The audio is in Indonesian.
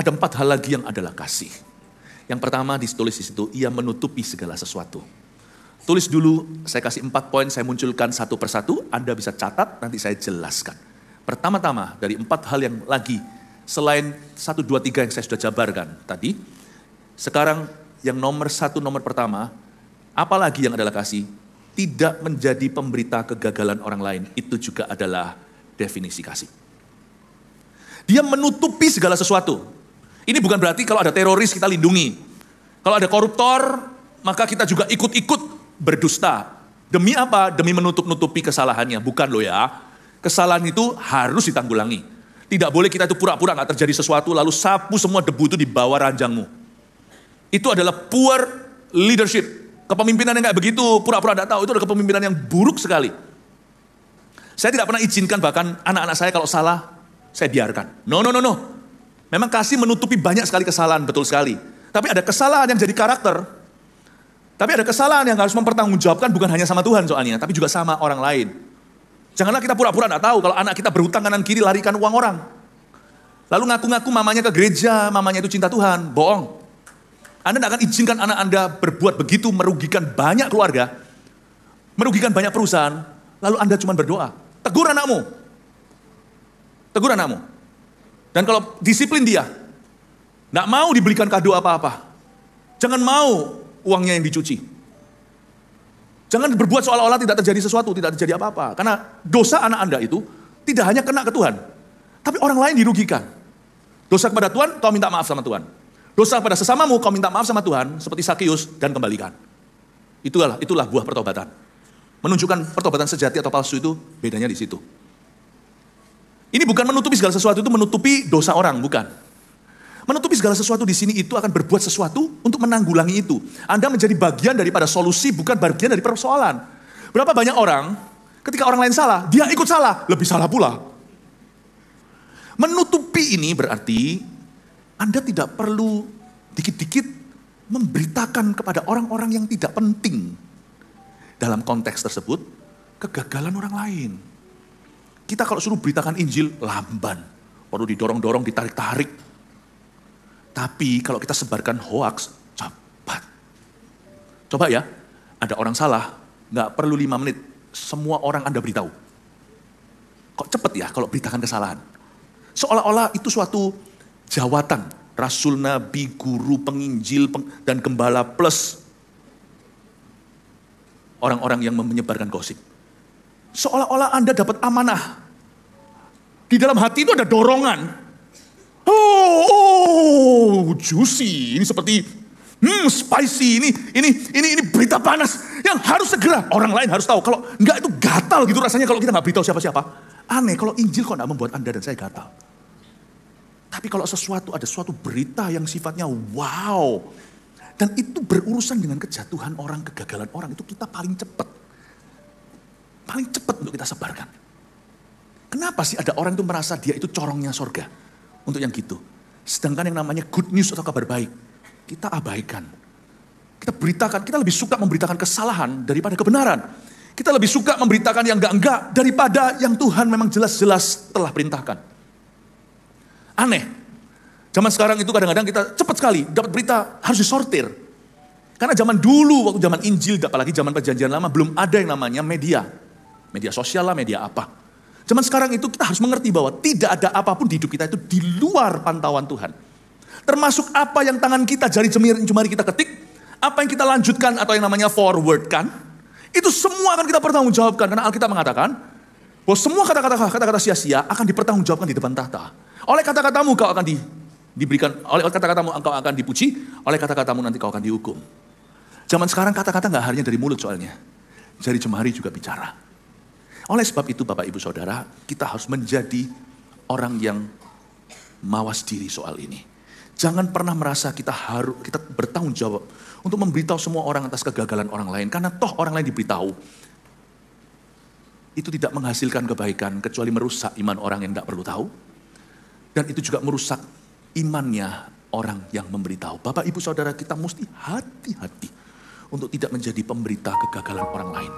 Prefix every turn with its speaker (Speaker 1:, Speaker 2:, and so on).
Speaker 1: Ada 4 hal lagi yang adalah kasih. Yang pertama ditulis di situ, ia menutupi segala sesuatu. Tulis dulu, saya kasih 4 poin, saya munculkan satu persatu, Anda bisa catat, nanti saya jelaskan. Pertama-tama dari 4 hal yang lagi, selain 1, 2, 3 yang saya sudah jabarkan tadi, sekarang yang nomor 1, nomor pertama, apalagi yang adalah kasih, tidak menjadi pemberita kegagalan orang lain, itu juga adalah definisi kasih. Dia menutupi segala sesuatu. Ini bukan berarti kalau ada teroris kita lindungi. Kalau ada koruptor, maka kita juga ikut-ikut berdusta. Demi apa? Demi menutup-nutupi kesalahannya. Bukan loh ya. Kesalahan itu harus ditanggulangi. Tidak boleh kita itu pura-pura gak terjadi sesuatu, lalu sapu semua debu itu di bawah ranjangmu. Itu adalah poor leadership. Kepemimpinan yang kayak begitu, pura-pura gak tahu, itu adalah kepemimpinan yang buruk sekali. Saya tidak pernah izinkan bahkan anak-anak saya kalau salah, saya biarkan. No. Memang kasih menutupi banyak sekali kesalahan, betul sekali. Tapi ada kesalahan yang jadi karakter. Tapi ada kesalahan yang harus mempertanggungjawabkan bukan hanya sama Tuhan soalnya, tapi juga sama orang lain. Janganlah kita pura-pura tidak tahu kalau anak kita berhutang kanan kiri larikan uang orang. Lalu ngaku-ngaku mamanya ke gereja, mamanya itu cinta Tuhan, bohong. Anda tidak akan izinkan anak Anda berbuat begitu, merugikan banyak keluarga, merugikan banyak perusahaan, lalu Anda cuma berdoa. Tegur anakmu. Tegur anakmu. Dan kalau disiplin dia, nggak mau dibelikan kado apa-apa. Jangan mau uangnya yang dicuci. Jangan berbuat seolah-olah tidak terjadi sesuatu, tidak terjadi apa-apa. Karena dosa anak Anda itu tidak hanya kena ke Tuhan, tapi orang lain dirugikan. Dosa kepada Tuhan, kau minta maaf sama Tuhan. Dosa kepada sesamamu, kau minta maaf sama Tuhan, seperti Sakeus, dan kembalikan. Itulah buah pertobatan. Menunjukkan pertobatan sejati atau palsu itu bedanya di situ. Ini bukan menutupi segala sesuatu, itu menutupi dosa orang, bukan. Menutupi segala sesuatu di sini itu akan berbuat sesuatu untuk menanggulangi itu. Anda menjadi bagian daripada solusi, bukan bagian dari persoalan. Berapa banyak orang, ketika orang lain salah, dia ikut salah, lebih salah pula. Menutupi ini berarti Anda tidak perlu dikit-dikit memberitakan kepada orang-orang yang tidak penting. Dalam konteks tersebut, kegagalan orang lain. Kita kalau suruh beritakan Injil, lamban. Perlu didorong-dorong, ditarik-tarik. Tapi kalau kita sebarkan hoaks, cepat. Coba ya, ada orang salah, nggak perlu 5 menit. Semua orang Anda beritahu. Kok cepet ya kalau beritakan kesalahan? Seolah-olah itu suatu jawatan. Rasul, nabi, guru, penginjil, dan gembala plus orang-orang yang menyebarkan gosip. Seolah-olah Anda dapat amanah. Di dalam hati itu ada dorongan. Oh, juicy. Ini seperti spicy. Ini berita panas yang harus segera orang lain harus tahu. Kalau enggak itu gatal gitu rasanya kalau kita nggak beritahu siapa-siapa. Aneh kalau Injil kok enggak membuat Anda dan saya gatal. Tapi kalau ada suatu berita yang sifatnya wow, dan itu berurusan dengan kejatuhan orang, kegagalan orang, itu kita paling cepat untuk kita sebarkan. Kenapa sih ada orang itu merasa dia itu corongnya sorga untuk yang gitu? Sedangkan yang namanya good news atau kabar baik, kita abaikan. Kita beritakan, kita lebih suka memberitakan kesalahan daripada kebenaran. Kita lebih suka memberitakan yang enggak daripada yang Tuhan memang jelas-jelas telah perintahkan. Aneh. Zaman sekarang itu kadang-kadang kita cepat sekali dapat berita harus disortir. Karena zaman dulu, waktu zaman Injil, apalagi zaman perjanjian lama, belum ada yang namanya media. Media sosial lah, media apa. Zaman sekarang itu kita harus mengerti bahwa tidak ada apapun di hidup kita itu di luar pantauan Tuhan. Termasuk apa yang tangan kita, jari-jemari kita ketik, apa yang kita lanjutkan atau yang namanya forwardkan, itu semua akan kita pertanggungjawabkan. Karena Alkitab mengatakan bahwa semua kata-kata sia-sia akan dipertanggungjawabkan di depan tahta. Oleh kata-katamu kau akan diberikan, oleh kata-katamu engkau akan dipuji, oleh kata-katamu nanti kau akan dihukum. Zaman sekarang kata-kata gak hanya dari mulut soalnya, jari jemari juga bicara. Oleh sebab itu Bapak Ibu Saudara, kita harus menjadi orang yang mawas diri soal ini. Jangan pernah merasa kita bertanggung jawab untuk memberitahu semua orang atas kegagalan orang lain. Karena toh orang lain diberitahu. Itu tidak menghasilkan kebaikan kecuali merusak iman orang yang tidak perlu tahu. Dan itu juga merusak imannya orang yang memberitahu. Bapak Ibu Saudara, kita mesti hati-hati untuk tidak menjadi pemberita kegagalan orang lain.